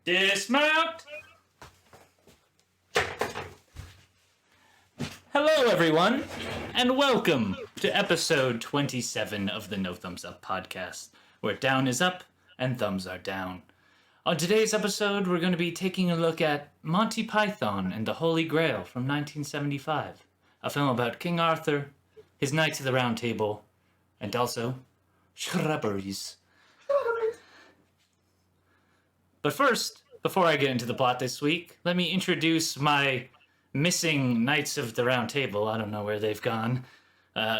Dismount! Hello, everyone, and welcome to episode 27 of the No Thumbs Up podcast, where down is up and thumbs are down. On today's episode, we're going to be taking a look at Monty Python and the Holy Grail from 1975, a film about King Arthur, his Knights of the Round Table, and also shrubberies. But first, before I get into the plot this week, let me introduce my missing Knights of the Round Table. I don't know where they've gone.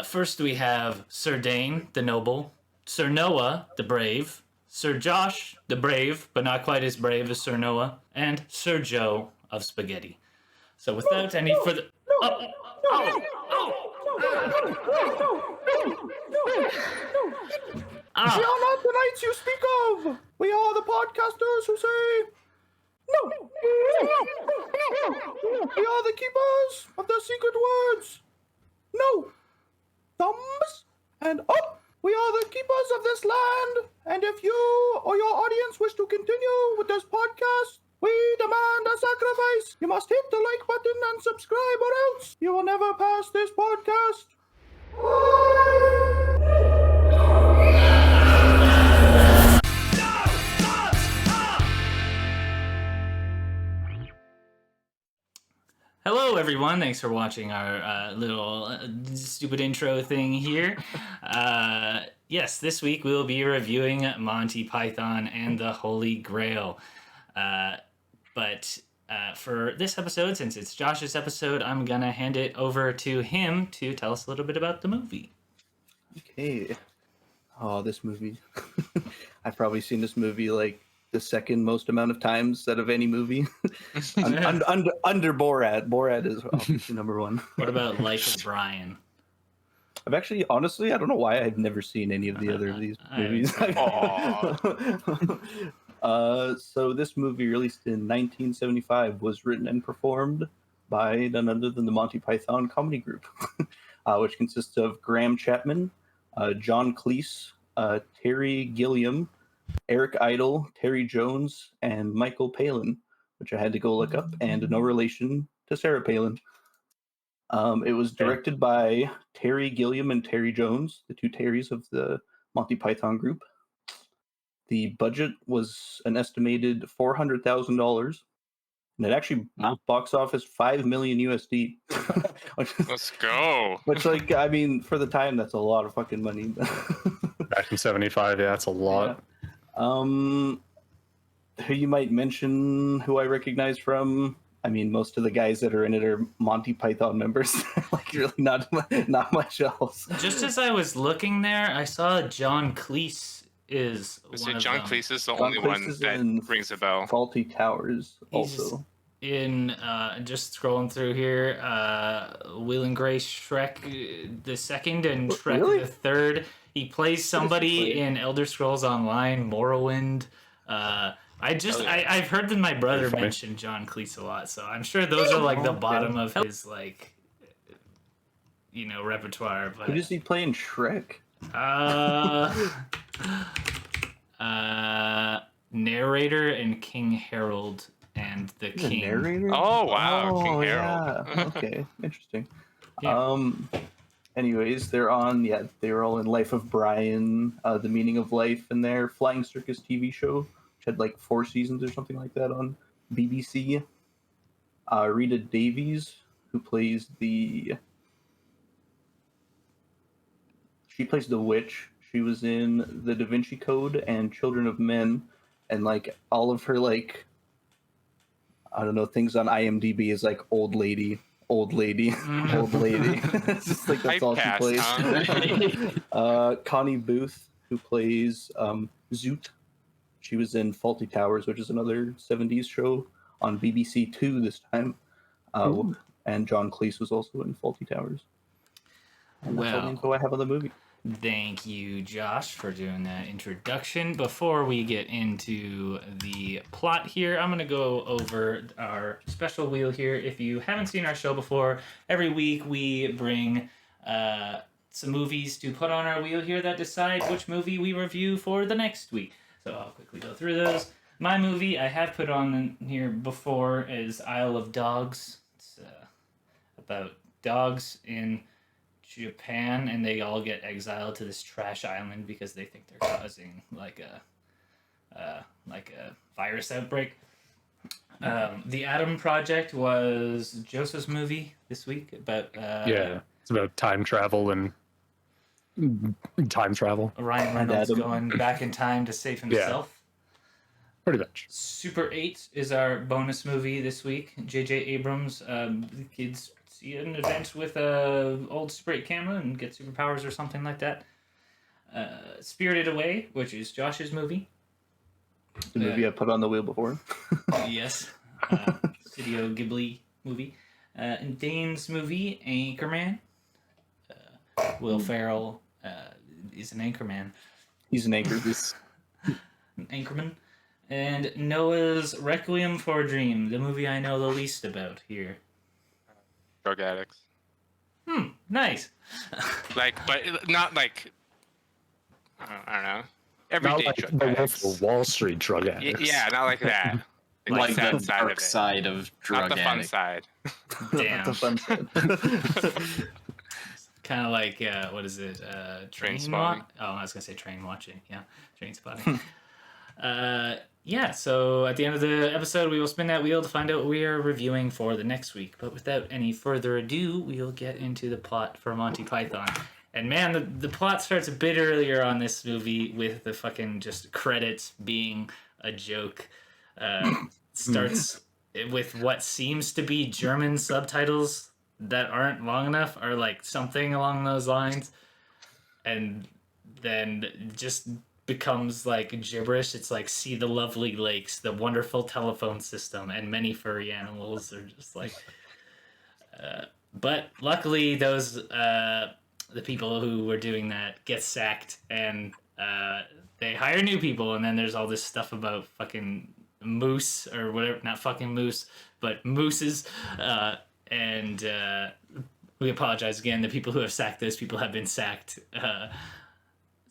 First we have Sir Dane, the noble, Sir Noah, the brave, Sir Josh, the brave, but not quite as brave as Sir Noah, and Sir Joe of Spaghetti. So without any further... We are not the knights you speak of! We are the podcasters who say... No! We are the keepers of the secret words! No! Thumbs and up! We are the keepers of this land! And if you or your audience wish to continue with this podcast, we demand a sacrifice! You must hit the like button and subscribe or else you will never pass this podcast! Hello, everyone. Thanks for watching our little stupid intro thing here. Yes, this week we'll be reviewing Monty Python and the Holy Grail. But for this episode, since it's Josh's episode, I'm going to hand it over to him to tell us a little bit about the movie. Okay. Oh, this movie. I've probably seen this movie like the second most amount of times out of any movie. under Borat. Borat is obviously number one. What about Life of Brian? I've actually, honestly, I don't know why I've never seen any of the other of these movies. So this movie, released in 1975, was written and performed by none other than the Monty Python comedy group, which consists of Graham Chapman, John Cleese, Terry Gilliam, Eric Idle, Terry Jones, and Michael Palin, which I had to go look up, and no relation to Sarah Palin. It was directed by Terry Gilliam and Terry Jones, the two Terrys of the Monty Python group. The budget was an estimated $400,000, and it actually box office $5 million USD. Let's go. Which, like, I mean, for the time, that's a lot of fucking money. Back in 75, yeah, that's a lot. Yeah. Who you might mention, who I recognize from, I mean, most of the guys that are in it are Monty Python members. Like, really not much else. Just as I was looking there, I saw John Cleese is one of John them. Cleese is the John only Cleese one is that in rings a bell. Faulty Towers, also. In just scrolling through here, Will and Grace, Shrek the Second, and Shrek Really? the Third. He plays somebody in Elder Scrolls Online, Morrowind. I've heard that my brother mention John Cleese a lot, so I'm sure those are like the bottom of his repertoire. But Who does he play in Shrek? Narrator and King Harold and the The King. narrator? Oh, wow, King yeah. Harold. Okay, interesting. Yeah. Anyways, they were all in Life of Brian, The Meaning of Life, and their Flying Circus TV show, which had like 4 seasons or something like that on BBC. Rita Davies, who plays she plays the witch. She was in The Da Vinci Code and Children of Men, and like all of her like, I don't know, things on IMDb is like old lady. Old lady. It's just like that's all she plays. Connie Booth, who plays Zoot. She was in Faulty Towers, which is another 70s show on BBC Two this time. And John Cleese was also in Faulty Towers. And that's all the info I have on the movie. Thank you, Josh, for doing that introduction. Before we get into the plot here, I'm going to go over our special wheel here. If you haven't seen our show before, every week we bring some movies to put on our wheel here that decide which movie we review for the next week. So I'll quickly go through those. My movie I have put on here before is Isle of Dogs. It's about dogs in Japan, and they all get exiled to this trash island because they think they're causing like a virus outbreak. The Atom Project was Joseph's movie this week about Yeah, it's about time travel and time travel. Ryan Reynolds Adam. going back in time to save himself. Pretty much. Super 8 is our bonus movie this week. J.J. Abrams, the kids see an event with a old Super 8 camera and get superpowers or something like that. Spirited Away, which is Josh's movie. The movie I put on the wheel before. Yes. Studio Ghibli movie. And Dane's movie, Anchorman. Will Ferrell is an anchorman. He's an anchor. An anchorman. And Noah's Requiem for a Dream, the movie I know the least about here. Drug addicts. Nice. But not like, I don't know. Not Everyday like drug the Wolf addicts. of Wall Street drug addicts. Yeah, not like that. Like that the side of dark it. side of drug Not the fun addict. side. Damn. The fun side. Kind of like, what is it? Train spotting. I was going to say train watching. Yeah, train spotting. Yeah, so at the end of the episode, we will spin that wheel to find out what we are reviewing for the next week. But without any further ado, we'll get into the plot for Monty Python. And man, the plot starts a bit earlier on this movie with the fucking just credits being a joke. Starts with what seems to be German subtitles that aren't long enough, or like something along those lines. And then just becomes like gibberish. It's like, see the lovely lakes, the wonderful telephone system, and many furry animals are just like but luckily those the people who were doing that get sacked, and they hire new people, and then there's all this stuff about fucking moose or whatever, not fucking moose but mooses, and we apologize again. The people who have sacked those people have been sacked.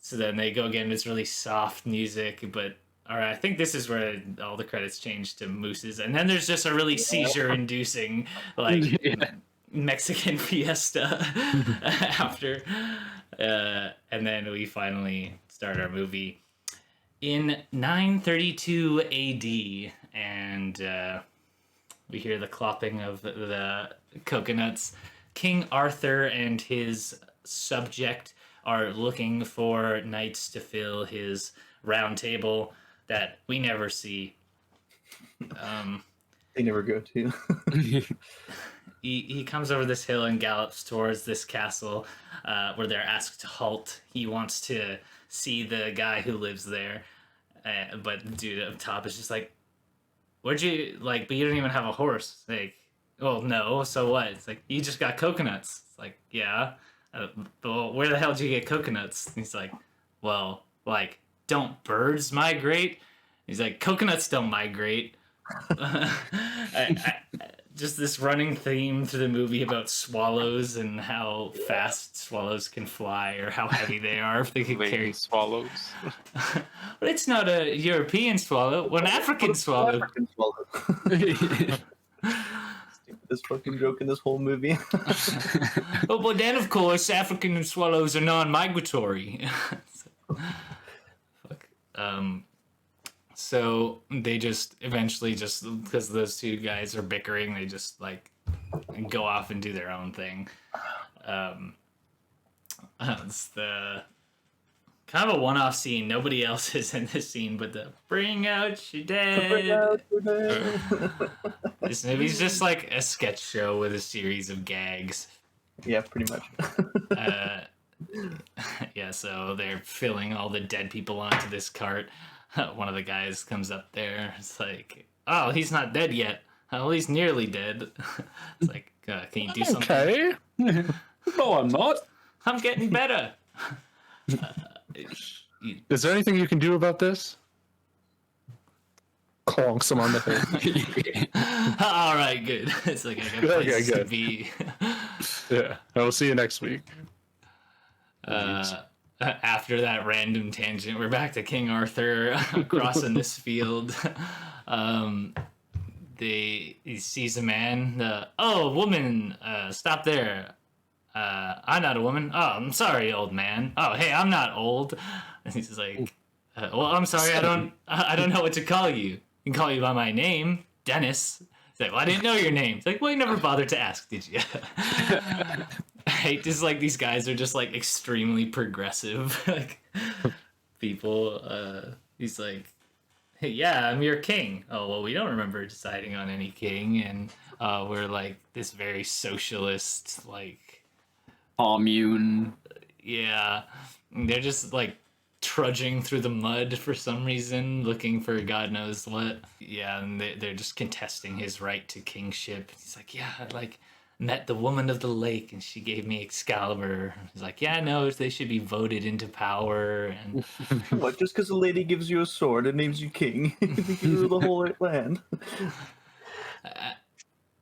So then they go again, it's really soft music, but alright, I think this is where all the credits change to mooses, and then there's just a really seizure-inducing, like, Mexican fiesta after. And then we finally start our movie in 932 AD, and we hear the clopping of the coconuts. King Arthur and his subject are looking for knights to fill his round table that we never see. They never go to. He comes over this hill and gallops towards this castle where they're asked to halt. He wants to see the guy who lives there, but the dude up top is just like, where'd you, like, but you don't even have a horse. Like, well, no, so what? It's like, you just got coconuts. It's like, yeah. Well, where the hell did you get coconuts? And he's like, well, like, don't birds migrate? He's like, coconuts don't migrate. Just this running theme through the movie about swallows and how fast swallows can fly, or how heavy they are if they can carry swallows. But it's not a European swallow, an African swallow. African swallow. This fucking joke in this whole movie. Oh, but then of course African swallows are non-migratory. Fuck. So they just eventually, just because those two guys are bickering, they just like go off and do their own thing. It's the kind of a one-off scene. Nobody else is in this scene, but the bring out your dead. This movie's just like a sketch show with a series of gags. Yeah, pretty much. Yeah, so they're filling all the dead people onto this cart. One of the guys comes up there. It's like, oh, he's not dead yet. Oh, he's nearly dead. It's like, can you do something? Okay. No, I'm not. I'm getting better. Is there anything you can do about this? Clonks him on the head. All right, good. It's like I got Okay, places to good. be. Yeah. I will see you next week. after that random tangent, we're back to King Arthur crossing this field. He sees a man. Oh, woman, stop there. I'm not a woman. Oh, I'm sorry, old man. Oh, hey, I'm not old. And he's just like, well, I'm sorry, I don't know what to call you. You can call you by my name, Dennis. He's like, well, I didn't know your name. It's like, well, you never bothered to ask, did you? I hate just like these guys are just like extremely progressive like people. He's like, hey, yeah, I'm your king. Oh, well, we don't remember deciding on any king, and we're like this very socialist, like, Commune. yeah. They're just like trudging through the mud for some reason, looking for God knows what. Yeah, and they're just contesting his right to kingship. He's like, yeah, I like met the woman of the lake and she gave me Excalibur. He's like, yeah, no, they should be voted into power. And What? Just because a lady gives you a sword and names you king, you think you rule the whole land?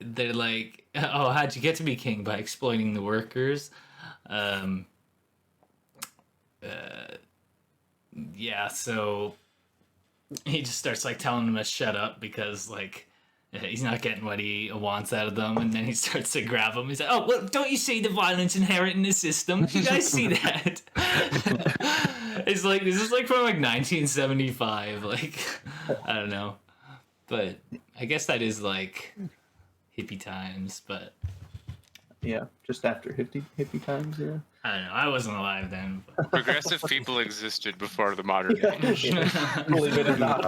they're like, oh, how'd you get to be king? By exploiting the workers. Yeah, so he just starts like telling them to shut up because like he's not getting what he wants out of them, and then he starts to grab them. He's like, oh, well, don't you see the violence inherent in the system? You guys see that? It's like, this is like from like 1975, like, I don't know, but I guess that is like hippie times, but Yeah, just after hippie times, yeah. I don't know, I wasn't alive then, but... Progressive people existed before the modern age. Believe it or not.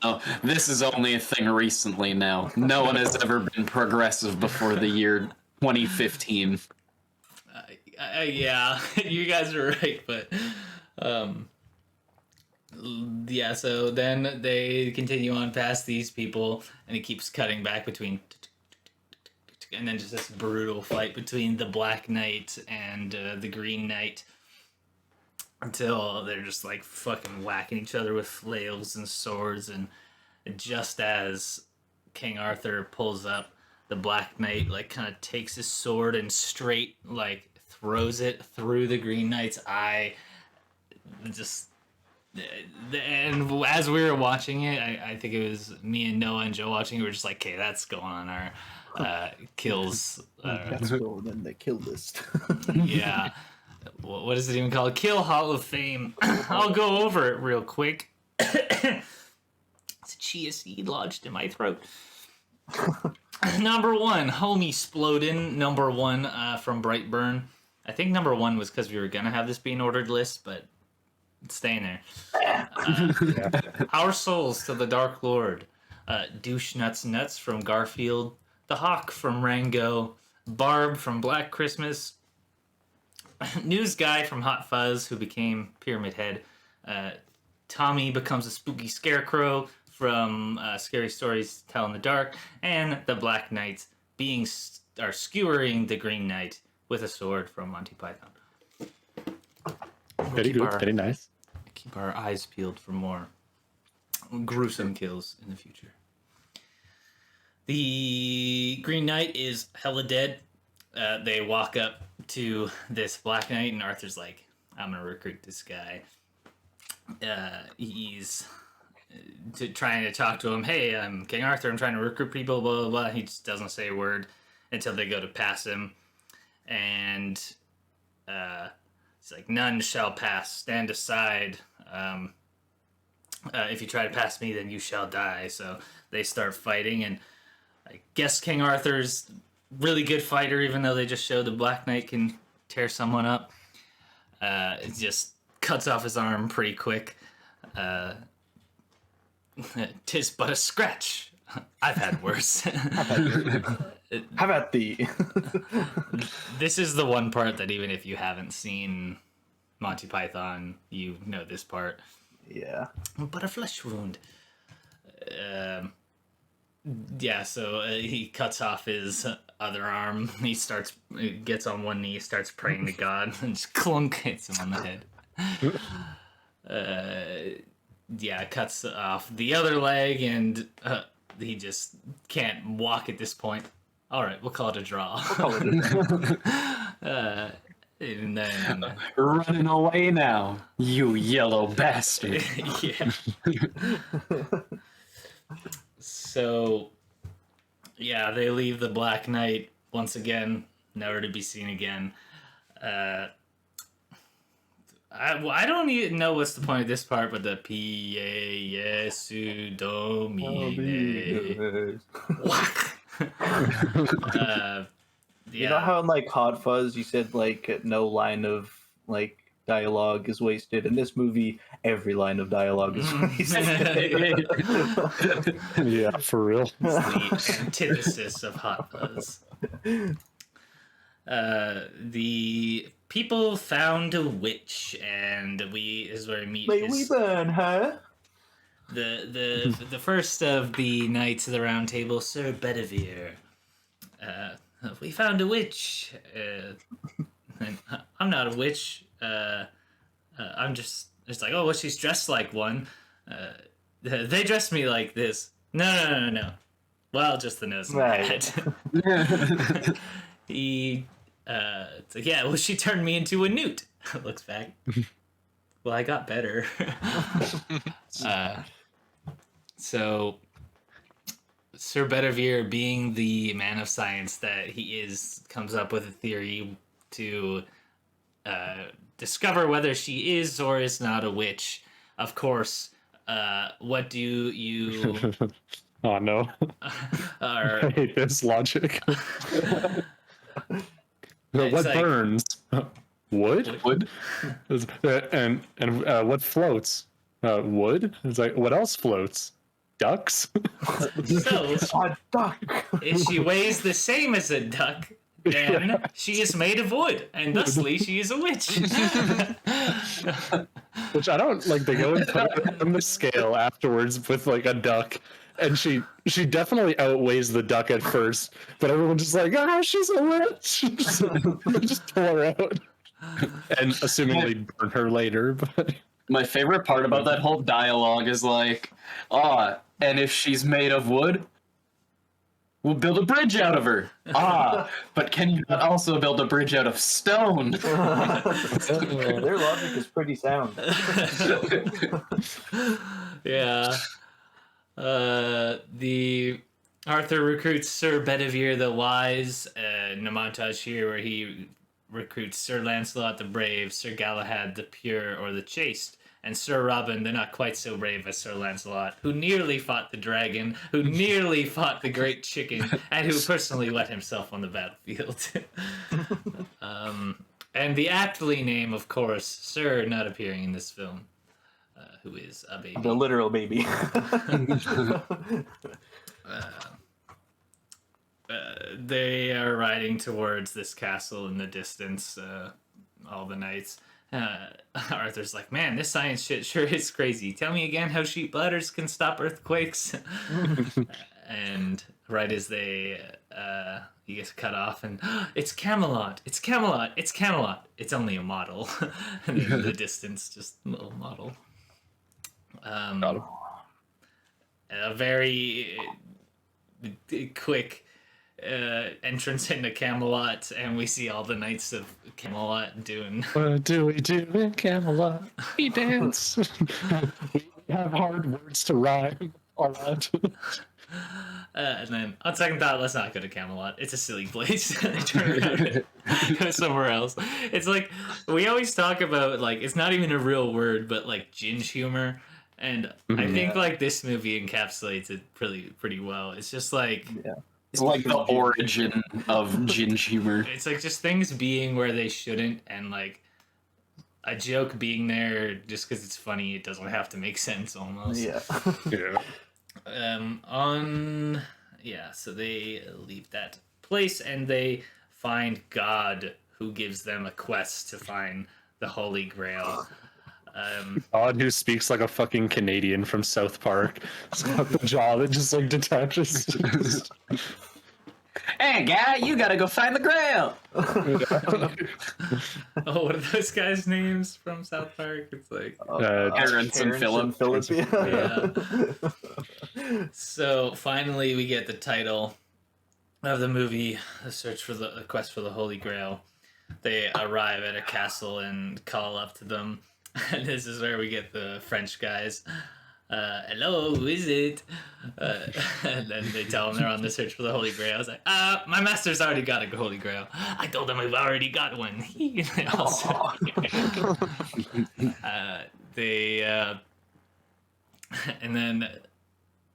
No, this is only a thing recently now. No one has ever been progressive before the year 2015. Yeah, you guys are right, but yeah, so then they continue on past these people, and it keeps cutting back between, and then just this brutal fight between the Black Knight and the Green Knight, until they're just like fucking whacking each other with flails and swords. And just as King Arthur pulls up, the Black Knight like kind of takes his sword and straight like throws it through the Green Knight's eye. Just, and as we were watching it, I think it was me and Noah and Joe watching, we were just like, okay, that's going on our kills. That's going in the kill list. Yeah. What is it even called? Kill Hall of Fame. I'll go over it real quick. It's a chia seed lodged in my throat. Number one, Homie Splodin. Number one from Brightburn. I think number one was because we were going to have this be an ordered list, but it's staying there. Our Souls to the Dark Lord. Douche Nuts Nuts from Garfield. The Hawk from Rango. Barb from Black Christmas. News Guy from Hot Fuzz, who became Pyramid Head. Tommy becomes a spooky scarecrow from Scary Stories Tell in the Dark. And the Black Knight skewering the Green Knight with a sword from Monty Python. Very good, very nice. Keep our eyes peeled for more gruesome kills in the future. The Green Knight is hella dead. They walk up to this Black Knight, and Arthur's like, I'm gonna recruit this guy. He's trying to talk to him. Hey, I'm King Arthur. I'm trying to recruit people, blah, blah, blah. He just doesn't say a word until they go to pass him. And he's like, none shall pass. Stand aside. If you try to pass me, then you shall die. So they start fighting, and I guess King Arthur's really good fighter, even though they just showed the Black Knight can tear someone up. It just cuts off his arm pretty quick. 'Tis but a scratch. I've had worse. How about thee? This is the one part that even if you haven't seen Monty Python, you know this part. Yeah. But a flesh wound. Yeah, so he cuts off his other arm. He gets on one knee, starts praying to God, and just clunk hits him on the head. Yeah, cuts off the other leg, and he just can't walk at this point. All right, we'll call it a draw. And then, Running away now, you yellow bastard. yeah. So, yeah, they leave the Black Knight once again, never to be seen again. I don't even know what's the point of this part, but the P-A-S-U Domine. Whack! You know how in like Hot Fuzz you said like no line of like dialogue is wasted? In this movie, every line of dialogue is wasted. Yeah, for real. It's the antithesis of Hot Fuzz. The people found a witch, and is where we meet. May we burn her? The first of the Knights of the Round Table, Sir Bedivere. We found a witch. And I'm not a witch. I'm just. It's like, oh, well, she's dressed like one. They dressed me like this. No. Well, just the nose and Right. the head. It's like, yeah, well, she turned me into a newt. Looks back. Well, I got better. So, Sir Bedivere, being the man of science that he is, comes up with a theory to discover whether she is or is not a witch. Of course, what do you... Oh no. are, I hate this logic. What like- burns? Wood? Wood? And what floats? Wood? It's like, what else floats? Ducks? so, A duck. if she weighs the same as a duck, then she is made of wood, and thusly she is a witch. Which I don't like. They go and put it on the scale afterwards with like a duck, and she definitely outweighs the duck at first, but everyone's just like, oh, she's a witch. Just pull her out, and assumingly burn her later. But My favorite part about that whole dialogue is like, and if she's made of wood, we'll build a bridge out of her. But can you not also build a bridge out of stone? Their logic is pretty sound. Yeah. The Arthur recruits Sir Bedivere the Wise in a montage here where he recruits Sir Lancelot the Brave, Sir Galahad the Pure or the Chaste, and Sir Robin the not quite so brave as Sir Lancelot, who nearly fought the dragon, who nearly fought the great chicken, and who personally wet himself on the battlefield. And the aptly name, of course, Sir not appearing in this film, who is a baby. The literal baby. They are riding towards this castle in the distance, all the knights. Arthur's like, man, this science shit sure is crazy. Tell me again how sheep bladders can stop earthquakes. And right as he gets cut off, and it's Camelot, it's Camelot, it's Camelot. It's only a model. And in the distance, just a little model. got him. A very quick entrance into Camelot, and we see all the knights of Camelot doing. What do we do in Camelot? We dance. We have hard words to rhyme. All right. And then, on second thought, let's not go to Camelot. It's a silly place. Turn around and go somewhere else. It's like, we always talk about, like, it's not even a real word, but, like, ginge humor. And I think, like, this movie encapsulates it pretty well. It's just, like... Yeah. It's like the origin of ginge humor. It's, like, just things being where they shouldn't, and, like, a joke being there just because it's funny. It doesn't have to make sense, almost. Yeah. Yeah. So they leave that place and they find God, who gives them a quest to find the Holy Grail. God who speaks like a fucking Canadian from South Park. It's got the jaw that just like detaches. Hey, guy, you gotta go find the Grail. Oh, what are those guys' names from South Park? It's like, Terrence and Philip. yeah. So finally, we get the title of the movie, the quest for the Holy Grail. they arrive at a castle and call up to them. And this is where we get the French guys. Hello, who is it? And then they tell them they're on the search for the Holy Grail. I was like, my master's already got a Holy Grail. I told them we've already got one. They also, and then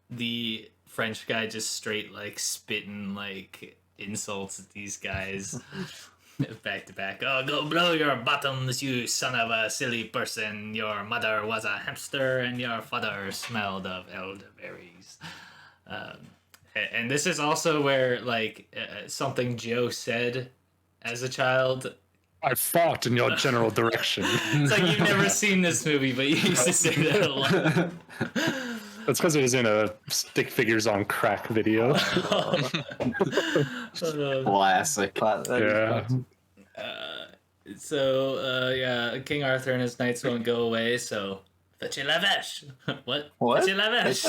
the French guy just straight like spitting like insults at these guys. Back to back. Oh, go blow your bottoms, you son of a silly person. Your mother was a hamster and your father smelled of elderberries. And this is also where, like, something Joe said as a child. I fought in your general direction. It's like you've never seen this movie, but you used to say that a lot. That's because it was in a stick figures on crack video. Classic. Yeah. So King Arthur and his knights won't go away, so fetchez la vache. What? Fetchez la vache.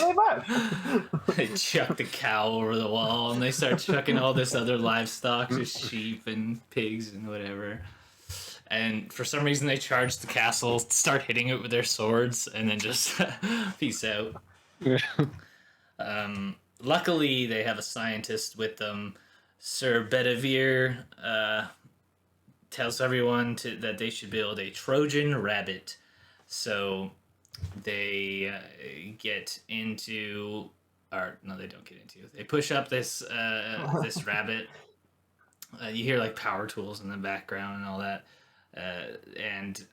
They chuck the cow over the wall, and they start chucking all this other livestock, just sheep and pigs and whatever. And for some reason, they charge the castle, start hitting it with their swords, and then just peace out. Luckily, they have a scientist with them. Sir Bedivere tells everyone that they should build a Trojan rabbit. So they get into, or no, they don't get into. They push up this this rabbit. You hear like power tools in the background and all that. And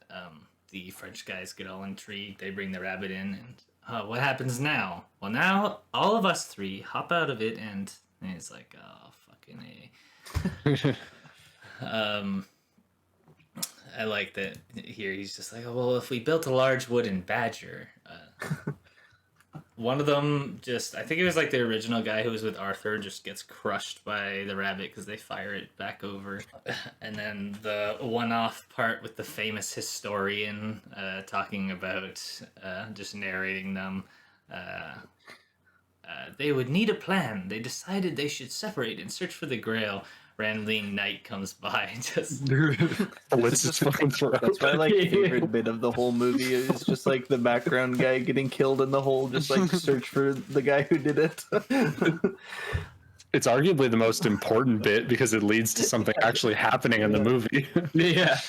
the French guys get all intrigued. They bring the rabbit in, and what happens now? Well, now all of us three hop out of it, and it's like, oh, fucking A. I like that here. He's just like, oh, well, if we built a large wooden badger. One of them I think it was like the original guy who was with Arthur, just gets crushed by the rabbit because they fire it back over. And then the one-off part with the famous historian talking about, just narrating them. They would need a plan. They decided they should separate and search for the Grail. Randomly, night comes by and just Bullets his fucking throat. That's my like favorite bit of the whole movie is just like the background guy getting killed in the hole, just like search for the guy who did it. It's arguably the most important bit because it leads to something actually happening in the movie. Yeah.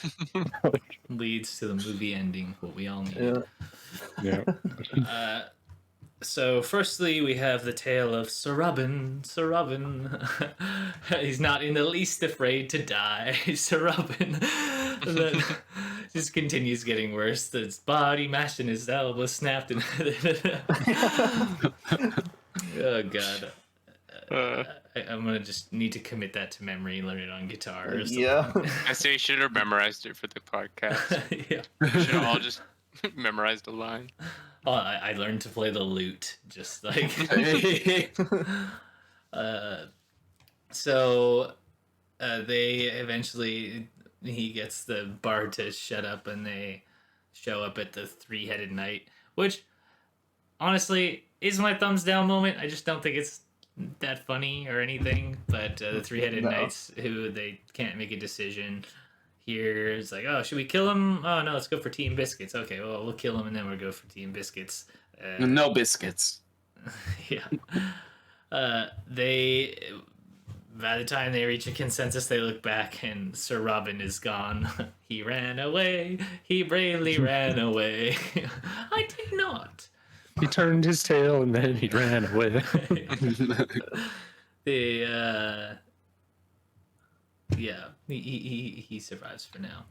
leads to the movie ending, what we all need. Yeah. So, firstly, we have the tale of Sir Robin. Sir Robin. He's not in the least afraid to die. Sir Robin. And then just continues getting worse. His body mashed and his elbow snapped. And oh, God. I'm going to just need to commit that to memory and learn it on guitar or something. Yeah. I say you should have memorized it for the podcast. Yeah. You should have all just memorized the line. Oh, I learned to play the lute, just like. So, they eventually, he gets the bard to shut up, and they show up at the three-headed knight, which, honestly, is my thumbs down moment. I just don't think it's that funny or anything, but the three-headed knights, who they can't make a decision. Here it's like, oh, should we kill him? Oh no, let's go for tea and biscuits. Okay, well, we'll kill him and then we'll go for tea and biscuits. No biscuits. Yeah. They, by the time they reach a consensus, they look back and Sir Robin is gone. He ran away. He bravely ran away. I did not. He turned his tail and then he ran away. Yeah, he survives for now.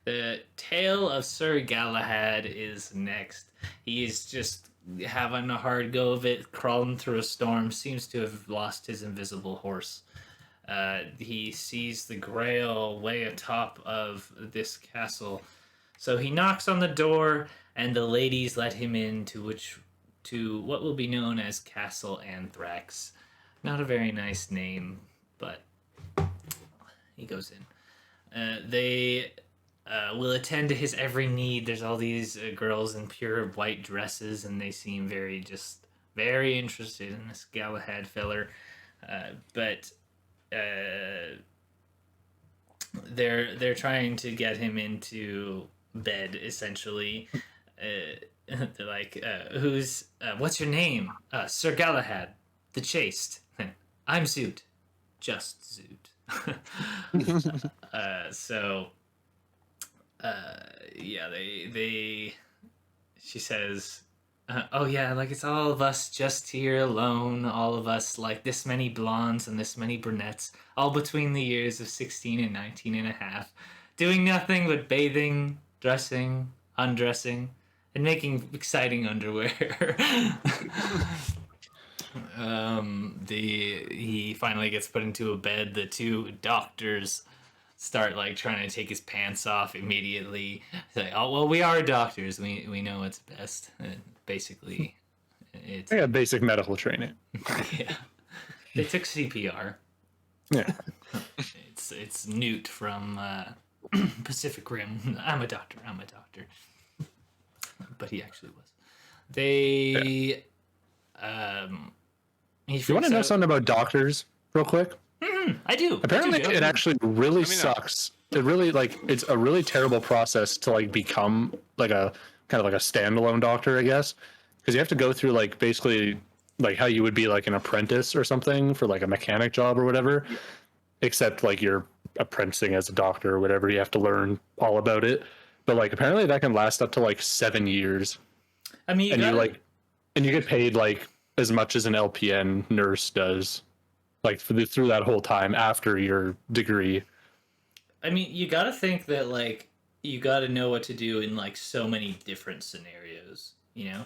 The tale of Sir Galahad is next. He is just having a hard go of it, crawling through a storm, seems to have lost his invisible horse. He sees the Grail way atop of this castle. So he knocks on the door, and the ladies let him in to what will be known as Castle Anthrax. Not a very nice name, but he goes in. They will attend to his every need. There's all these girls in pure white dresses, and they seem very interested in this Galahad feller. But they're trying to get him into bed essentially. They're like, what's your name? Sir Galahad, the Chaste. I'm Zoot, just Zoot. So yeah, she says, oh yeah, like it's all of us just here alone, all of us like this many blondes and this many brunettes, all between the years of 16 and 19 and a half, doing nothing but bathing, dressing, undressing, and making exciting underwear. He finally gets put into a bed. The two doctors start like trying to take his pants off immediately. It's like, oh well, we are doctors. We know what's best. Basically, it's I got basic medical training. yeah. They took CPR. Yeah. It's Newt from Pacific Rim. I'm a doctor. But he actually was. They You want to know something about doctors, real quick? I do. Apparently, I do. it actually really Let me know. sucks. It really it's a really terrible process to like become like a kind of like a standalone doctor, I guess, because you have to go through like basically like how you would be like an apprentice or something for like a mechanic job or whatever, except like you're apprenticing as a doctor or whatever. You have to learn all about it, but like apparently that can last up to like 7 years, I mean, and you get paid like as much as an LPN nurse does, like through that whole time after your degree. I mean, you gotta think that like you gotta know what to do in like so many different scenarios. You know.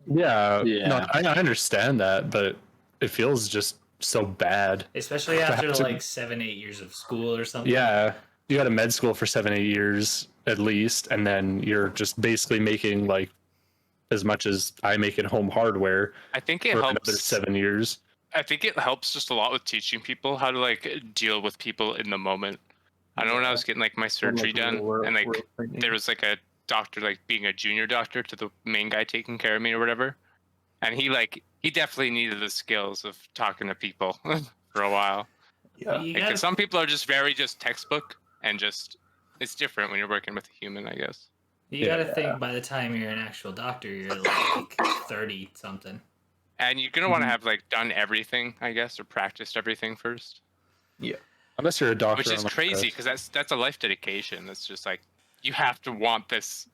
Yeah, Yeah. no, I understand that, but it feels just so bad. Especially after to- like 7-8 years of school or something. Yeah, you got to med school for 7-8 years at least, and then you're just basically making like as much as I make in home hardware I think it for helps. another 7 years. I think it helps just a lot with teaching people how to like deal with people in the moment. I know when I was getting like my surgery done, and like there was like a doctor like being a junior doctor to the main guy taking care of me or whatever, and he definitely needed the skills of talking to people for a while. Yeah. You Because gotta, some people are just very just textbook, and just it's different when you're working with a human, I guess. you gotta think by the time you're an actual doctor, you're like 30 something. And you're gonna want to have like done everything, I guess, or practiced everything first, Unless you're a doctor, which is on, like, crazy because that's a life dedication. That's just like you have to want this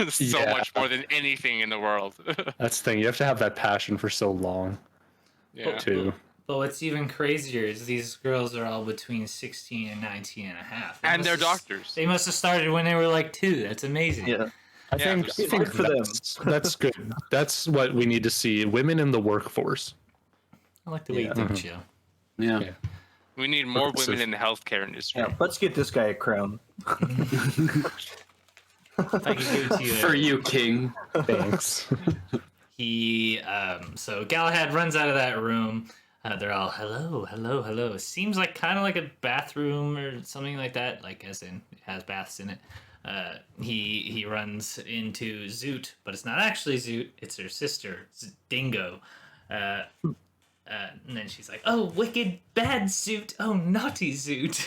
so Yeah. much more than anything in the world. that's the thing. You have to have that passion for so long Yeah. too. But what's even crazier is these girls are all between 16 and 19 and a half. And they're must have- doctors. They must have started when they were like 2. That's amazing. Yeah. I Yeah, think, but I think good for them. that's good. That's what we need to see: women in the workforce. I like the way you Yeah. think, Joe. Yeah. Yeah. We need more Progressive. women in the healthcare industry. Yeah. Let's get this guy a crown. If I could give it to you, For you, King. Thanks. he so Galahad runs out of that room. They're all hello. It seems like kind of like a bathroom or something like that, like as in it has baths in it. He runs into Zoot, but it's not actually Zoot, it's her sister, Dingo. And then she's like, oh, wicked bad Zoot. Oh, naughty Zoot.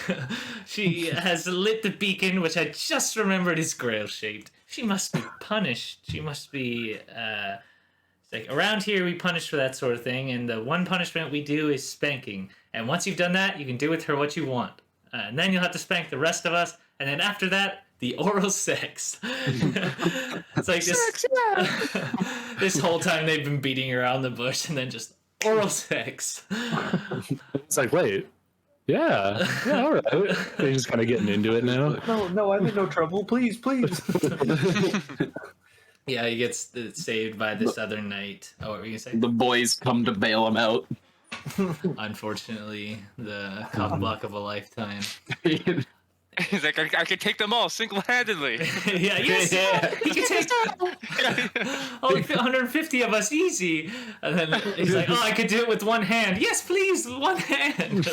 She has lit the beacon, which I just remembered is Grail shaped. She must be punished. She must be, it's like, around here we punish for that sort of thing, and the one punishment we do is spanking. And once you've done that, you can do with her what you want. And then you'll have to spank the rest of us, and then after that, the oral sex. It's like this. This whole time they've been beating around the bush, and then just oral sex. It's like, wait, yeah, all right. They're just kind of getting into it now. No, I'm in no trouble. Please. Yeah, he gets saved by this other knight. Oh, what were you gonna say? The boys come to bail him out. Unfortunately, the cock block of a lifetime. He's like, I can take them all single-handedly. Yeah, yes, he can take only 150 of us easy. And then he's like, oh, I could do it with one hand. Yes, please, one hand.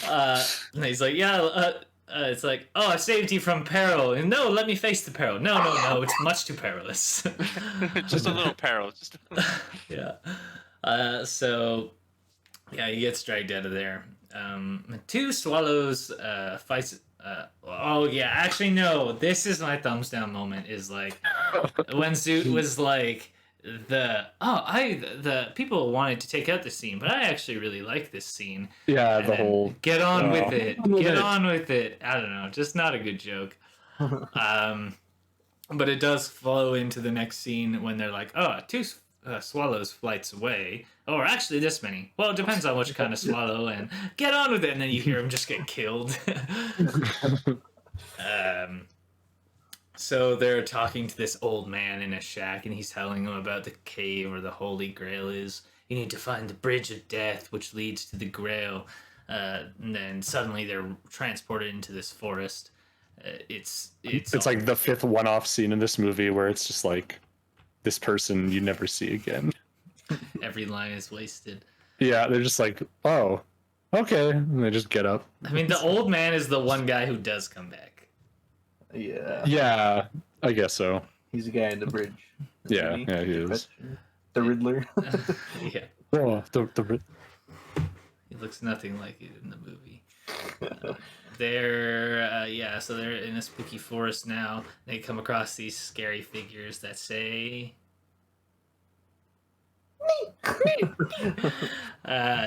And he's like, yeah. It's like, oh, I saved you from peril. And no, let me face the peril. No, it's much too perilous. Just a little peril. Yeah. So, yeah, he gets dragged out of there. Two swallows fights. Oh yeah, actually no. This is my thumbs down moment. Is like when Zoot was like the people wanted to take out the scene, but I actually really like this scene. Yeah, And the then whole get on with it. Get it. on with it. I don't know, just not a good joke. But it does flow into the next scene when they're like, oh, two swallows flights away. Or actually this many. Well, it depends on which kind of swallow, and get on with it, and then you hear him just get killed. So they're talking to this old man in a shack, and he's telling them about the cave where the Holy Grail is. You need to find the Bridge of Death, which leads to the Grail. And then suddenly they're transported into this forest. It's like the fifth one-off scene in this movie where it's just like this person you never see again. Every line is wasted. Yeah, they're just like, oh, okay, and they just get up. I mean, the old man is the one guy who does come back. Yeah, I guess so. He's the guy in the bridge. Yeah, he is. The Riddler. Yeah. Oh, the He looks nothing like it in the movie. So they're in a spooky forest now. They come across these scary figures that say...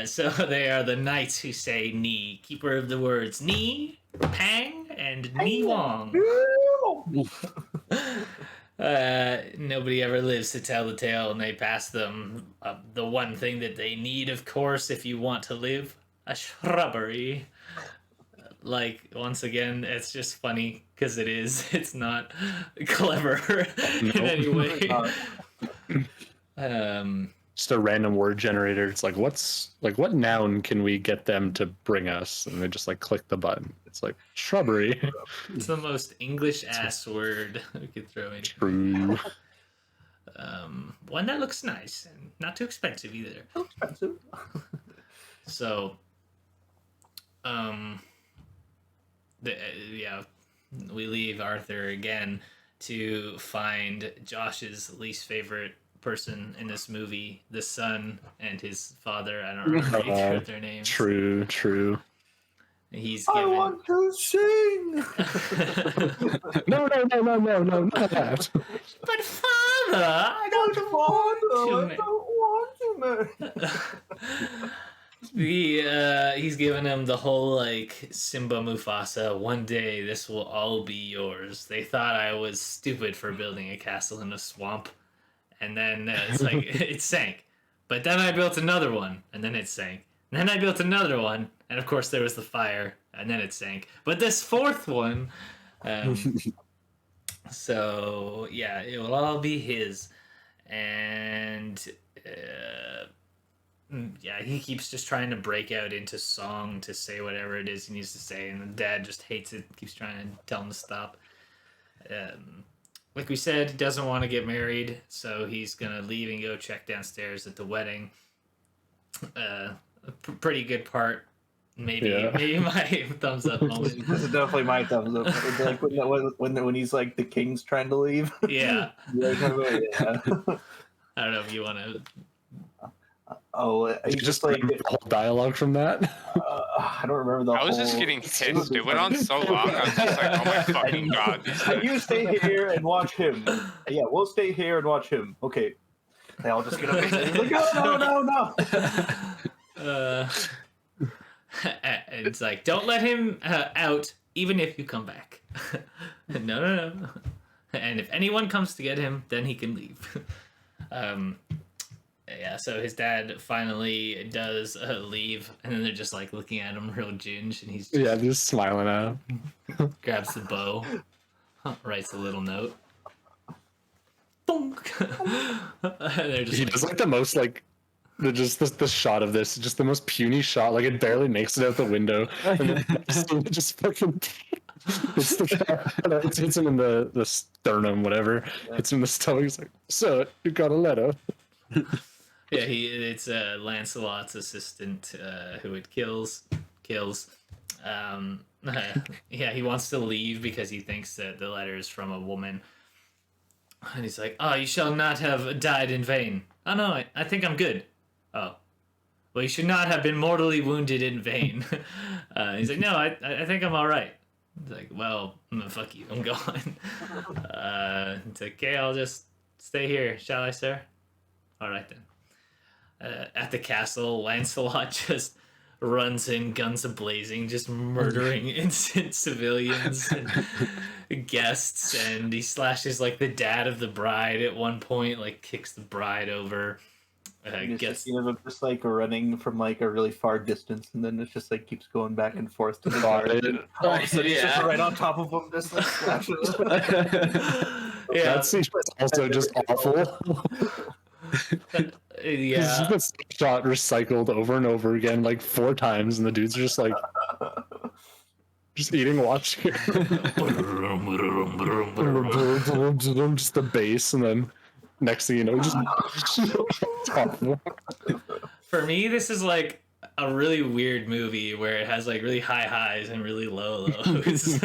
so they are the knights who say Ni, keeper of the words Ni, Pang, and Ni Wong. Nobody ever lives to tell the tale, and they pass them the one thing that they need, of course, if you want to live, a shrubbery. Like, once again, it's just funny because it is. It's not clever in any way. Just a random word generator. It's like, what noun can we get them to bring us? And they just like click the button. It's like shrubbery. It's the most English ass word we could throw in. True. One that looks nice and not too expensive either. How expensive? So, we leave Arthur again to find Josh's least favorite person in this movie, the son and his father. I don't remember their names. True. He's I given... want to sing. No, not that. But father, I don't want to. He's given him the whole like Simba Mufasa. One day this will all be yours. They thought I was stupid for building a castle in a swamp, and then it's like it sank. But then I built another one, and then it sank. And then I built another one, and of course there was the fire, and then it sank. But this fourth one, so yeah, it will all be his. And he keeps just trying to break out into song to say whatever it is he needs to say, and the dad just hates it, keeps trying to tell him to stop. Like we said, he doesn't want to get married, so he's gonna leave and go check downstairs at the wedding. Pretty good part. Maybe my thumbs up moment. This is definitely my thumbs up. It's like when he's like the king's trying to leave. Yeah. Yeah. I don't know if you want to. Oh, You just like the whole dialogue from that. I don't remember the whole... I was just getting pissed. It went on so long. I was just like, oh my fucking god. You stay here and watch him. Yeah, we'll stay here and watch him. Okay. They all just get up and say, like, no. And it's like, don't let him out, even if you come back. No. And if anyone comes to get him, then he can leave. So his dad finally does leave, and then they're just like looking at him real ginge, and he's just smiling at him. Grabs the bow, writes a little note. They're just He does like the most like the shot of this, just the most puny shot. Like it barely makes it out the window, and then it just fucking it hits him in the sternum, whatever. Hits him in the stomach. He's like, "So you got a letter?" Yeah, it's Lancelot's assistant who it kills. He wants to leave because he thinks that the letter is from a woman. And he's like, "Oh, you shall not have died in vain." "Oh, no, I think I'm good." "Oh. well, you should not have been mortally wounded in vain. He's like, no, I think I'm all right. He's like, well, fuck you, I'm going. It's like, okay, I'll just stay here, shall I, sir? All right then. At the castle, Lancelot just runs in, guns a-blazing, just murdering innocent civilians and guests, and he slashes like the dad of the bride at one point, like kicks the bride over. Just just like running from like a really far distance, and then it just like keeps going back and forth to the guard. And all of a sudden, it's just right on top of them, just like slashing. Yeah, that scene's also just awful. Yeah, This shot recycled over and over again, like 4 times, and the dudes are just like, just eating watch here. Just the bass, and then next thing you know, just awful. For me, this is like a really weird movie where it has like really high highs and really low lows.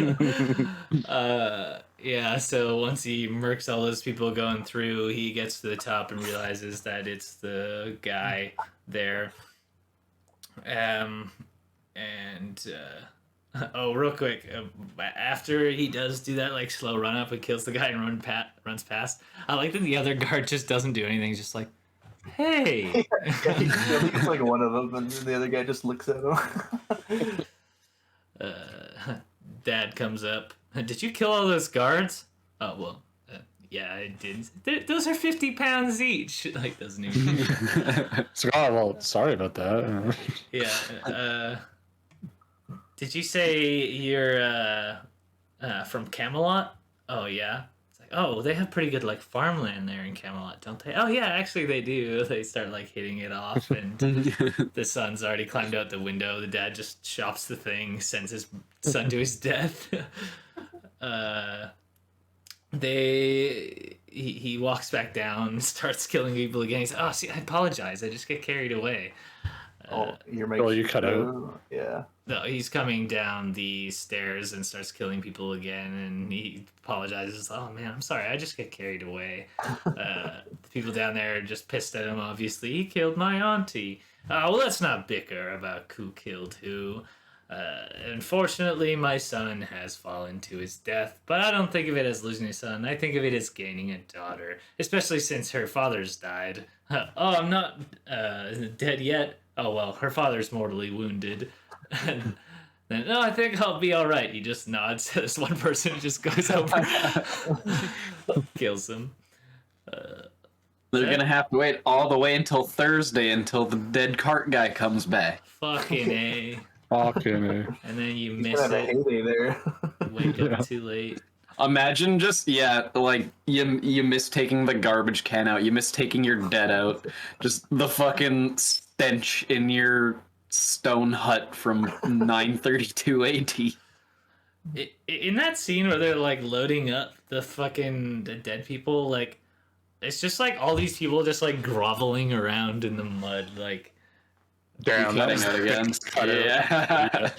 Yeah, so once he murks all those people going through, he gets to the top and realizes that it's the guy there. Oh, real quick, after he does do that like slow run up and kills the guy and runs past, I like that the other guard just doesn't do anything, he's just like, hey. I think it's like one of them, and then the other guy just looks at him. Dad comes up. Did you kill all those guards? Oh, well, yeah, I did. Those are 50 pounds each. Like, doesn't even... So, oh, well, sorry about that. Yeah, did you say you're from Camelot? Oh, yeah. It's like, oh, they have pretty good, like, farmland there in Camelot, don't they? Oh, yeah, actually they do. They start, like, hitting it off, and the son's already climbed out the window. The dad just chops the thing, sends his son to his death. He walks back down, starts killing people again. He's like, oh, see, I apologize. I just get carried away. You cut out. Yeah. No, he's coming down the stairs and starts killing people again, and he apologizes. Oh man, I'm sorry. I just get carried away. The people down there are just pissed at him. Obviously, he killed my auntie. Well, let's not bicker about who killed who. Unfortunately, my son has fallen to his death, but I don't think of it as losing a son. I think of it as gaining a daughter, especially since her father's died. Oh, I'm not dead yet. Oh, well, her father's mortally wounded. And then, no, I think I'll be all right. He just nods to this one person who just goes over, kills him. They're gonna have to wait all the way until Thursday until the dead cart guy comes back. Fucking A. Fucking A. And then you He's miss got a it. heyday there. Wake up too late. Imagine just, like, you miss taking the garbage can out, you miss taking your dead out, just the fucking stench in your stone hut from 932 AD. In that scene where they're, like, loading up the dead people, like, it's just, like, all these people just, like, groveling around in the mud, like... Damn, Cutting it again. Yeah.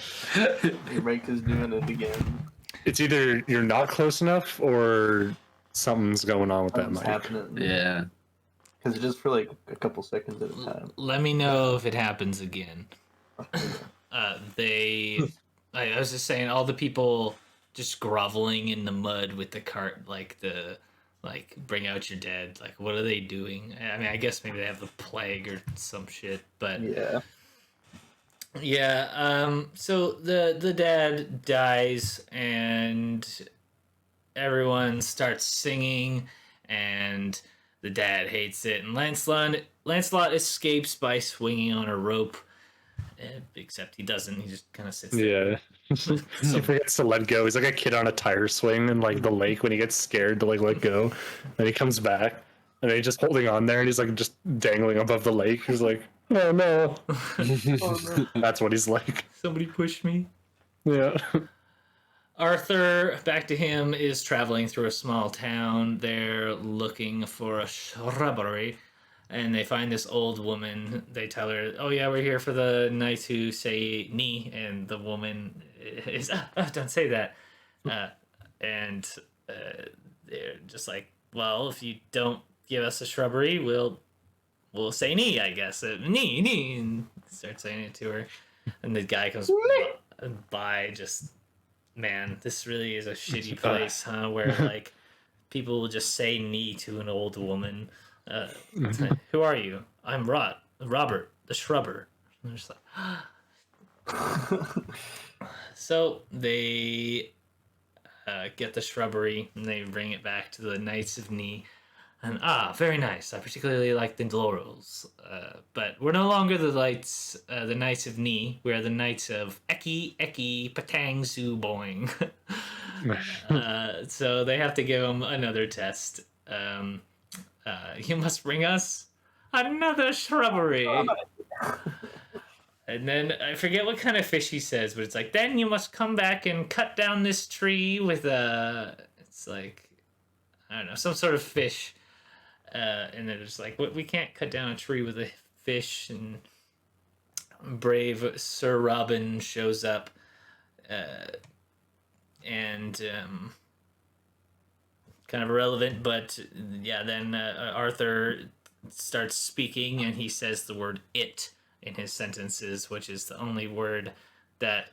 Your mic is doing it again. It's either you're not close enough or something's going on with that Something's mic. happening. Yeah. Because it's just for like a couple seconds at a time. Let me know if it happens again. I was just saying, all the people just groveling in the mud with the cart, like bring out your dead. Like, what are they doing? I mean, I guess maybe they have the plague or some shit, but Yeah. yeah. So the dad dies, and everyone starts singing, and the dad hates it, and Lancelot escapes by swinging on a rope. Except he doesn't. He just kind of sits there. Yeah. He forgets to let go. He's like a kid on a tire swing in like the lake when he gets scared to like let go. And he comes back and he's just holding on there and he's like just dangling above the lake. He's like, oh no. That's what he's like. Somebody push me. Yeah. Arthur, back to him, is traveling through a small town. They're looking for a shrubbery, and they find this old woman. They tell her, oh yeah, we're here for the knights who say ni, and the woman is, don't say that. And they're just like, well, if you don't give us a shrubbery, we'll say ni, I guess. Ni. And starts saying it to her, and the guy comes by. Just man, this really is a shitty place, huh? Where like people will just say "knee" to an old woman. It's like, who are you? I'm Robert, the shrubber. And they're just like, so they get the shrubbery and they bring it back to the Knights of Knee. And very nice. I particularly like the laurels. But we're no longer the Knights of Knee. We're the Knights of Eki Patang Zoo Boing. So they have to give him another test. You must bring us another shrubbery. And then I forget what kind of fish he says, but it's like, then you must come back and cut down this tree with it's like, I don't know, some sort of fish. And they're just like, we can't cut down a tree with a fish. And brave Sir Robin shows up. And kind of irrelevant, but yeah, then Arthur starts speaking and he says the word "it" in his sentences, which is the only word that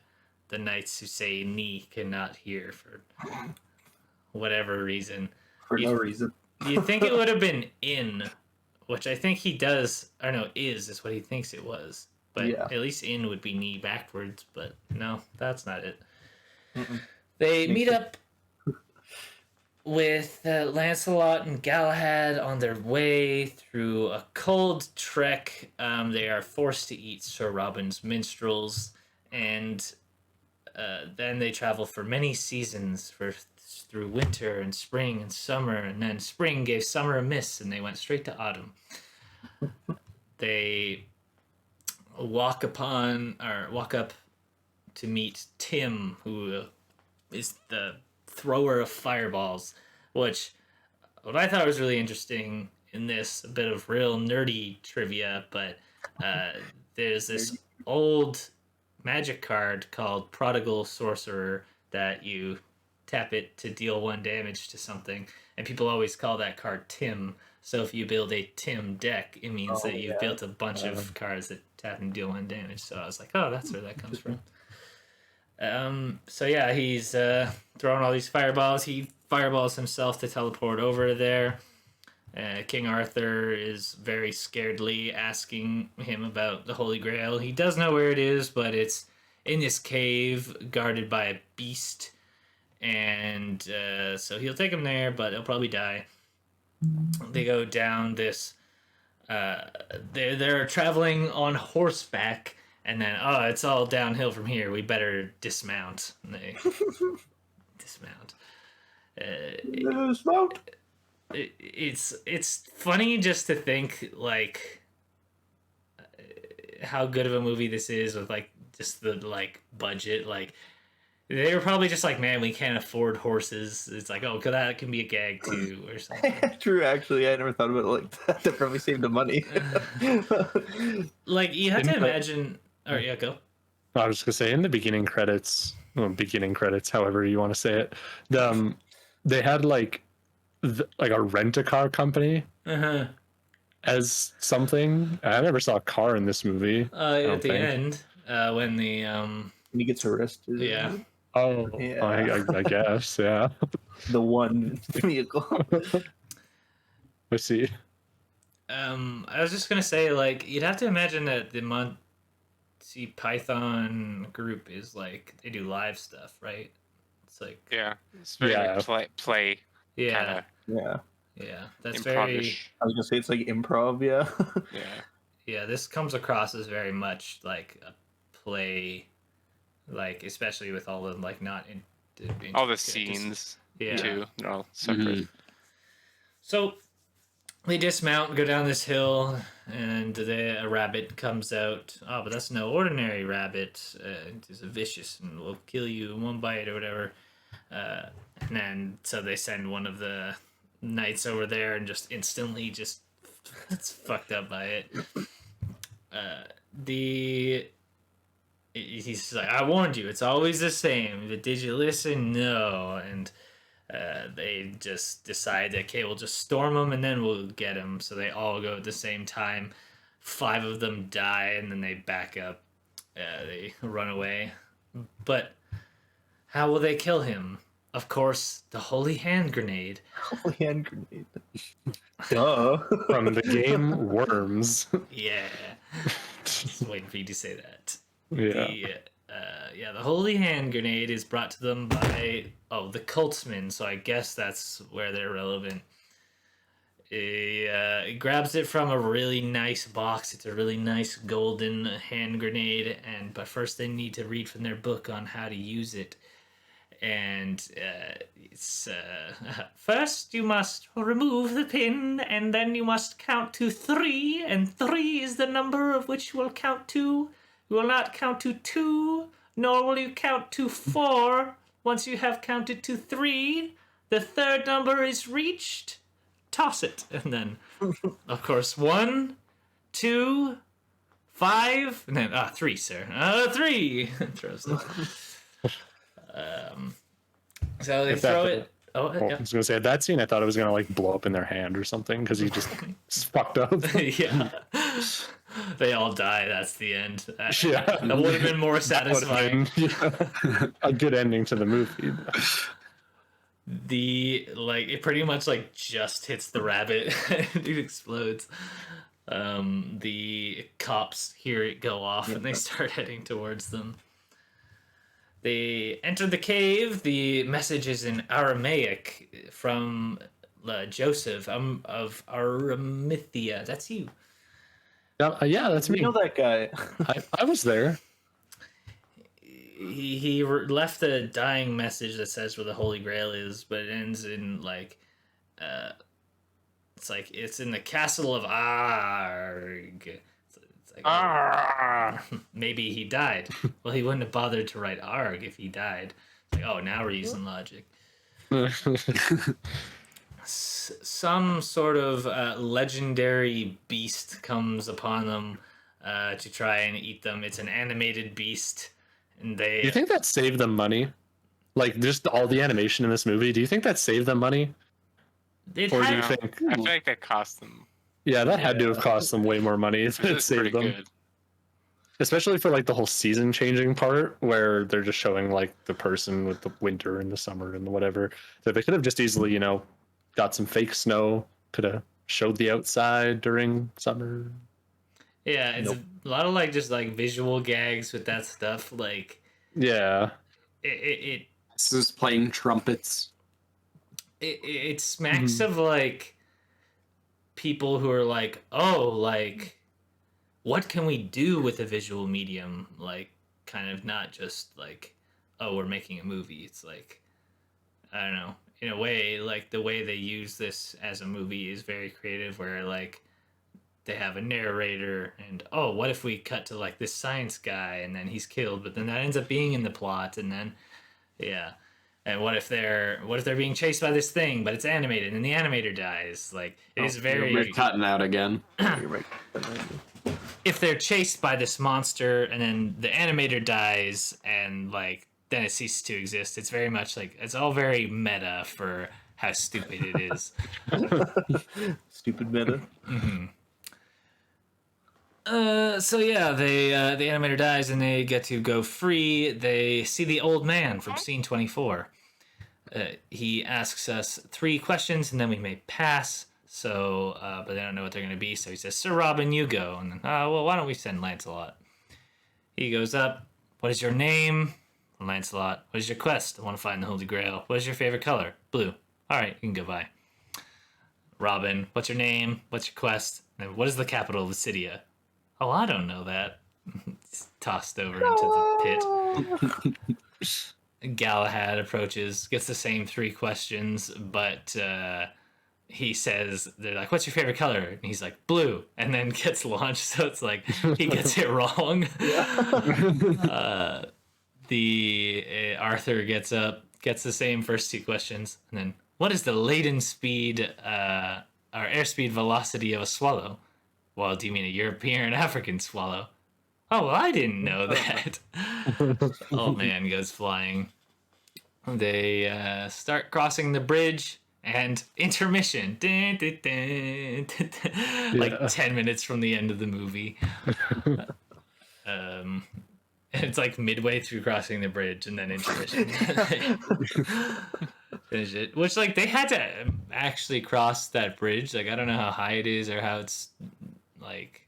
the knights who say "knee" cannot hear for whatever reason. For no reason. You think it would have been "in," which I think he does, or no, is what he thinks it was. But Yeah. At least "in" would be knee backwards, but no, that's not it. Mm-mm. They meet up with Lancelot and Galahad on their way through a cold trek. They are forced to eat Sir Robin's minstrels, and then they travel for many seasons through winter and spring and summer, and then spring gave summer a miss, and they went straight to autumn. They walk up to meet Tim, who is the thrower of fireballs, which what I thought was really interesting in this, a bit of real nerdy trivia, but there's this old magic card called Prodigal Sorcerer that you tap it to deal 1 damage to something, and people always call that card Tim. So if you build a Tim deck, it means that you've built a bunch of cards that tap and deal 1 damage. So I was like, oh, that's where that comes from. So yeah, he's throwing all these fireballs. He fireballs himself to teleport over there. King Arthur is very scaredly asking him about the Holy Grail. He does know where it is, but it's in this cave guarded by a beast. And so he'll take him there, but he'll probably die. They go down this... They're traveling on horseback. And then, it's all downhill from here. We better dismount. And they dismount. Dismount. It's funny just to think like how good of a movie this is with like just the like budget. Like they were probably just like, man, we can't afford horses. It's like, that can be a gag too or something. True, actually, I never thought about it like that. That probably saved the money. Like you have to imagine. All right, yeah, go. I was just gonna say in the beginning credits, however you want to say it, they had like a rent-a-car company as something. I never saw a car in this movie. At the end, when the when he gets arrested. Yeah. Oh, Yeah. I guess, yeah. The one vehicle. I see. I was just gonna say, like, you'd have to imagine that the Monty Python group is like they do live stuff, right? It's like it's very play. Yeah, Yeah. yeah. That's Improv-ish. very. I was gonna say it's like improv, yeah. Yeah, this comes across as very much like a play, like especially with all the like not in all the scenes too. They're all separate. Mm-hmm. So they dismount and go down this hill, and a rabbit comes out. Oh, but that's no ordinary rabbit. It's a vicious and will kill you in 1 bite or whatever. And then so they send one of the knights over there and just instantly just it's fucked up by it. He's like, I warned you, it's always the same. But did you listen? No. And they just decide that, okay, we'll just storm him and then we'll get him. So they all go at the same time, 5 of them die, and then they back up. They run away. But how will they kill him? Of course, the holy hand grenade. Holy hand grenade. Duh. From the game Worms. Yeah. Just waiting for you to say that. Yeah. The holy hand grenade is brought to them by the cultsmen, so I guess that's where they're relevant. He grabs it from a really nice box. It's a really nice golden hand grenade, but first they need to read from their book on how to use it. And it's first you must remove the pin, and then you must count to 3, and 3 is the number of which you will count to. You will not count to 2, nor will you count to 4. Once you have counted to 3, the third number is reached. Toss it, and then, of course, 1, 2, 5, and then 3, sir. 3 throws it. So they throw it. Oh, yeah. I was gonna say, at that scene, I thought it was gonna like blow up in their hand or something because he just fucked up. Yeah, they all die. That's the end. Yeah, that would have been more satisfying. A good ending to the movie. It pretty much like just hits the rabbit and it explodes. The cops hear it go off and they start heading towards them. They enter the cave. The message is in Aramaic from Joseph of Arimathea. That's you. Yeah, that's me. You know that guy. I was there. He left a dying message that says where the Holy Grail is, but it ends in it's in the castle of Arg. It's like, maybe he died. Well, he wouldn't have bothered to write Arg if he died. It's like, now we're using logic. Some sort of legendary beast comes upon them to try and eat them. It's an animated beast. And Do you think that saved them money? Like, just all the animation in this movie, do you think that saved them money? I feel like that cost them. Yeah, that had to have cost them way more money than it saved them. Good. Especially for like the whole season changing part where they're just showing like the person with the winter and the summer and the whatever. So they could have just easily, got some fake snow, could have showed the outside during summer. Yeah, it's a lot of just visual gags with that stuff. Yeah, this is playing trumpets. It smacks of people who are what can we do with a visual medium? Kind of not just we're making a movie. It's I don't know. In a way, the way they use this as a movie is very creative. Where they have a narrator and what if we cut to this science guy and then he's killed, but then that ends up being in the plot, and then and what if they're being chased by this thing, but it's animated and the animator dies. It is very we're cutting out again. You're right. If they're chased by this monster and then the animator dies and then it ceases to exist, it's very much it's all very meta for how stupid it is. Stupid meta. Mm-hmm. The animator dies and they get to go free. They see the old man from scene 24. He asks us 3 questions and then we may pass. So, but they don't know what they're going to be. So he says, "Sir Robin, you go." And then, why don't we send Lancelot? He goes up. "What is your name?" Lancelot. "What is your quest?" "I want to find the Holy Grail." "What is your favorite color?" "Blue." "All right, you can go by." Robin. "What's your name? What's your quest? And what is the capital of Lucidia?" "Oh, I don't know that." It's tossed over into the pit. Galahad approaches, gets the same 3 questions, but he says, they're like, "What's your favorite color?" And he's like, "Blue," and then gets launched, so it's he gets it wrong. Arthur gets up, gets the same first 2 questions, and then, "What is the latent speed, or airspeed velocity of a swallow?" "Well, do you mean a European or an African swallow?" "Oh, well, I didn't know that." Old man goes flying. They start crossing the bridge, And intermission. Dun, dun, dun, dun, dun. Like 10 minutes from the end of the movie. And it's like midway through crossing the bridge and then intermission. Finish it. Which, like, they had to actually cross that bridge. Like, I don't know how high it is or how it's, like,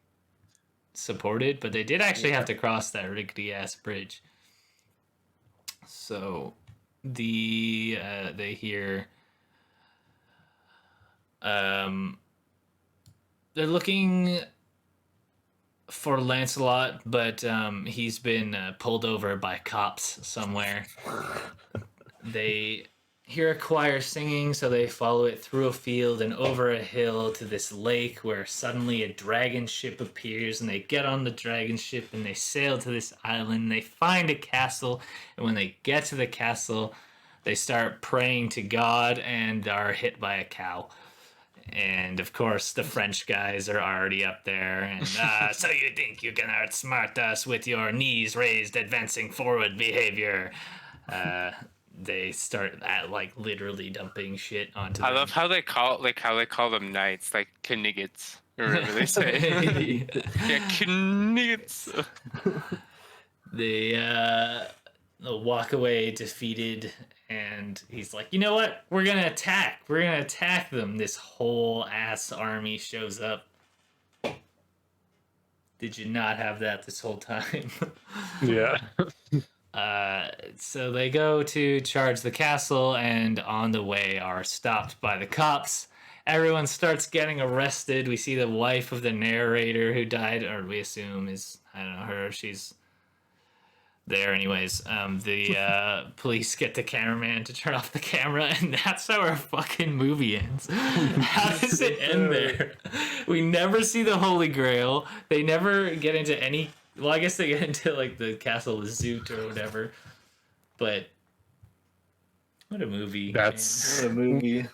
supported, but they did actually have to cross that rickety ass bridge. So they hear they're looking for Lancelot, but he's been pulled over by cops somewhere. They hear a choir singing, so they follow it through a field and over a hill to this lake where suddenly a dragon ship appears, and they get on the dragon ship and they sail to this island. They find a castle, and when they get to the castle, they start praying to God and are hit by a cow. And of course, the French guys are already up there. And so you think you can outsmart us with your knees raised, advancing forward behavior? They start at like literally dumping shit onto them. I love how they call them knights, like kniggets, or whatever they say. Yeah, kniggets. They walk away defeated, and he's like, you know what? We're gonna attack them. This whole ass army shows up. Did you not have that this whole time? Yeah. So they go to charge the castle, and on the way are stopped by the cops. Everyone starts getting arrested. We see the wife of the narrator who died, or we assume is, I don't know, her. She's there anyways. The police get the cameraman to turn off the camera, and that's how our fucking movie ends. How does it end there? We never see the Holy Grail. They never get into any... Well, I guess they get into like the castle of Zoot or whatever. But what a movie. That's What a movie.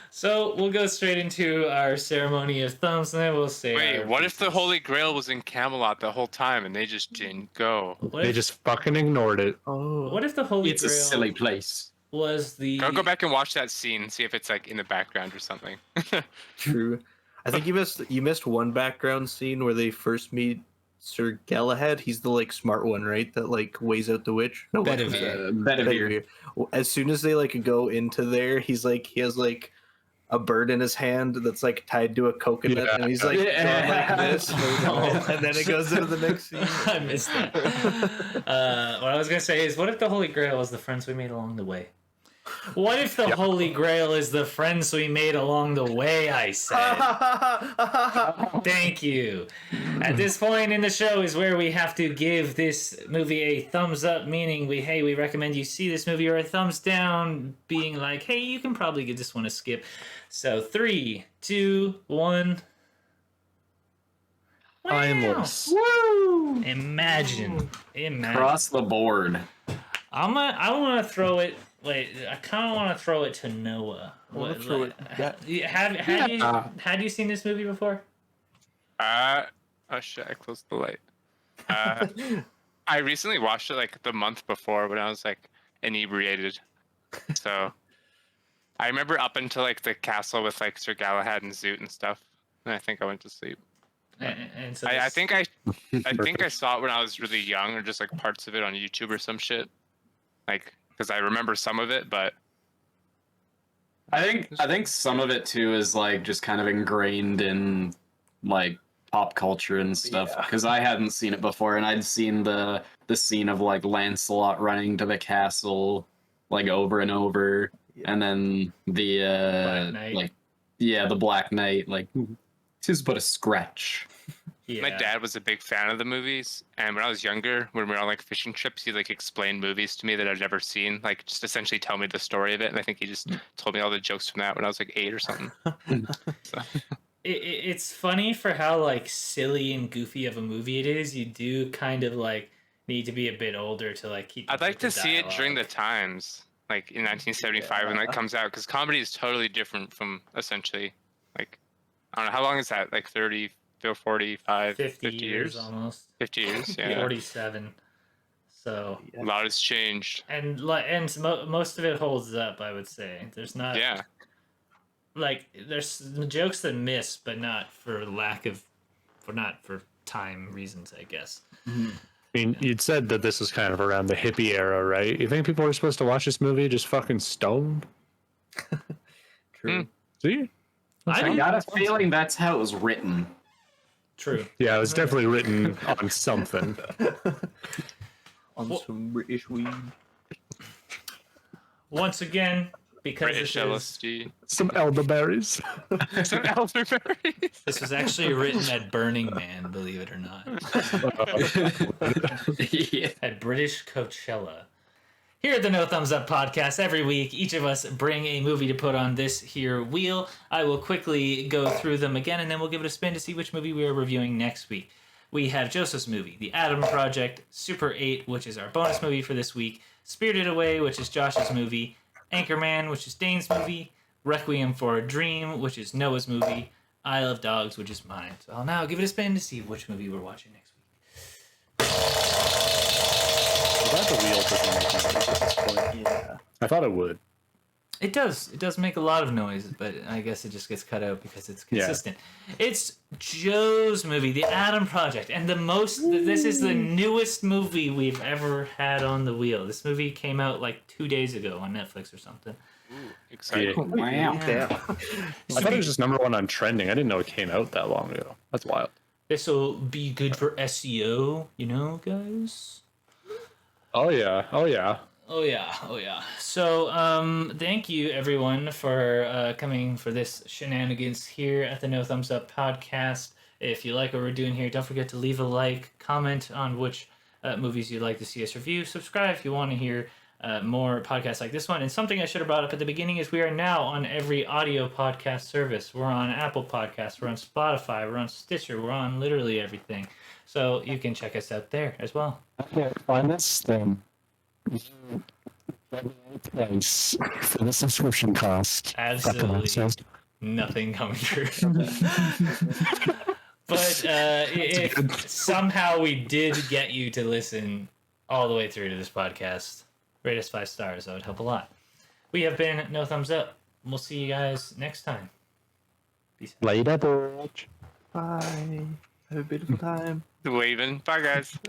So we'll go straight into our ceremony of thumbs, and then we'll say... Wait, what if the Holy Grail was in Camelot the whole time and they just didn't go? They just fucking ignored it. Oh. What if the Holy It's Grail a silly place. was the... Go back and watch that scene, see if it's like in the background or something. True. I think you missed one background scene where they first meet Sir Galahad. He's the like smart one, right? That like weighs out the witch. No, what was that? Bedivere. As soon as they like go into there, he has like a bird in his hand that's like tied to a coconut, and he's like going like this, and then it goes into the next scene. I missed that. What I was gonna say is, what if the Holy Grail was the friends we made along the way? What if the Holy Grail is the friends we made along the way? I said. Thank you. At this point in the show is where we have to give this movie a thumbs up, meaning we recommend you see this movie, or a thumbs down, being like, hey, you can probably give this one a skip. So 3, 2, 1. Wow. Timeless. Woo! Imagine. Across the board. I want to throw it. Wait, I kind of want to throw it to Noah. Had you seen this movie before? Oh shit! I closed the light. I recently watched it like the month before when I was like inebriated. So I remember up until like the castle with like Sir Galahad and Zoot and stuff, and I think I went to sleep. And so I think I saw it when I was really young, or just like parts of it on YouTube or some shit. Like, because I remember some of it, but I think some of it too is like just kind of ingrained in like pop culture and stuff. Because I hadn't seen it before, and I'd seen the scene of like Lancelot running to the castle like over and over, and then the the Black Knight, like, 'tis but a scratch. Yeah. My dad was a big fan of the movies, and when I was younger, when we were on like fishing trips, he'd like explain movies to me that I'd never seen, like just essentially tell me the story of it. And I think he just told me all the jokes from that when I was like 8 or something. So. It's funny for how like silly and goofy of a movie it is. You do kind of like need to be a bit older to like keep. I'd like to see it during the times, like in 1975 when that comes out, because comedy is totally different from essentially like, I don't know, how long is that? Like 30. 45, 50 years almost. 50 years, yeah. 47. So a lot has changed. And most of it holds up, I would say. There's not. Yeah. like there's jokes that miss, but not for time reasons, I guess. Mhm. I mean, you'd said that this was kind of around the hippie era, right? You think people were supposed to watch this movie just fucking stoned? True. See? I got a feeling that's how it was written. True. Yeah, it was definitely written on something. On some British weed. Once again, because British LSD. Some elderberries. Some elderberries. this was actually written at Burning Man, believe it or not, Yeah. at British Coachella. Here at the No Thumbs Up podcast, every week, each of us bring a movie to put on this here wheel. I will quickly go through them again, and then we'll give it a spin to see which movie we are reviewing next week. We have Joseph's movie, The Atom Project, Super 8, which is our bonus movie for this week, Spirited Away, which is Josh's movie, Anchorman, which is Dane's movie, Requiem for a Dream, which is Noah's movie, Isle of Dogs, which is mine. So I'll now give it a spin to see which movie we're watching next week. Glad the wheel doesn't make noise at this point. Yeah. I thought it would. It does. It does make a lot of noise, but I guess it just gets cut out because it's consistent. Yeah. It's Joe's movie, The Atom Project, and this is the newest movie we've ever had on the wheel. This movie came out like 2 days ago on Netflix or something. Ooh, exciting. Wow. Yeah. I thought it was just #1 on trending. I didn't know it came out that long ago. That's wild. This will be good for SEO, you know, guys? Oh, yeah. Oh, yeah. Oh yeah. So, thank you everyone for coming for this shenanigans here at the No Thumbs Up podcast. If you like what we're doing here, don't forget to leave a like, comment on which movies you'd like to see us review, subscribe if you want to hear more podcasts like this one. And something I should have brought up at the beginning is we are now on every audio podcast service. We're on Apple Podcasts, we're on Spotify, we're on Stitcher, we're on literally everything. So you can check us out there as well. I can't find this thing. Price for the subscription cost. Absolutely nothing coming through. But if somehow we did get you to listen all the way through to this podcast, rate us 5 stars. That would help a lot. We have been No Thumbs Up. We'll see you guys next time. Peace out. Later, bitch. Bye. Have a beautiful time. Waving. Bye, guys.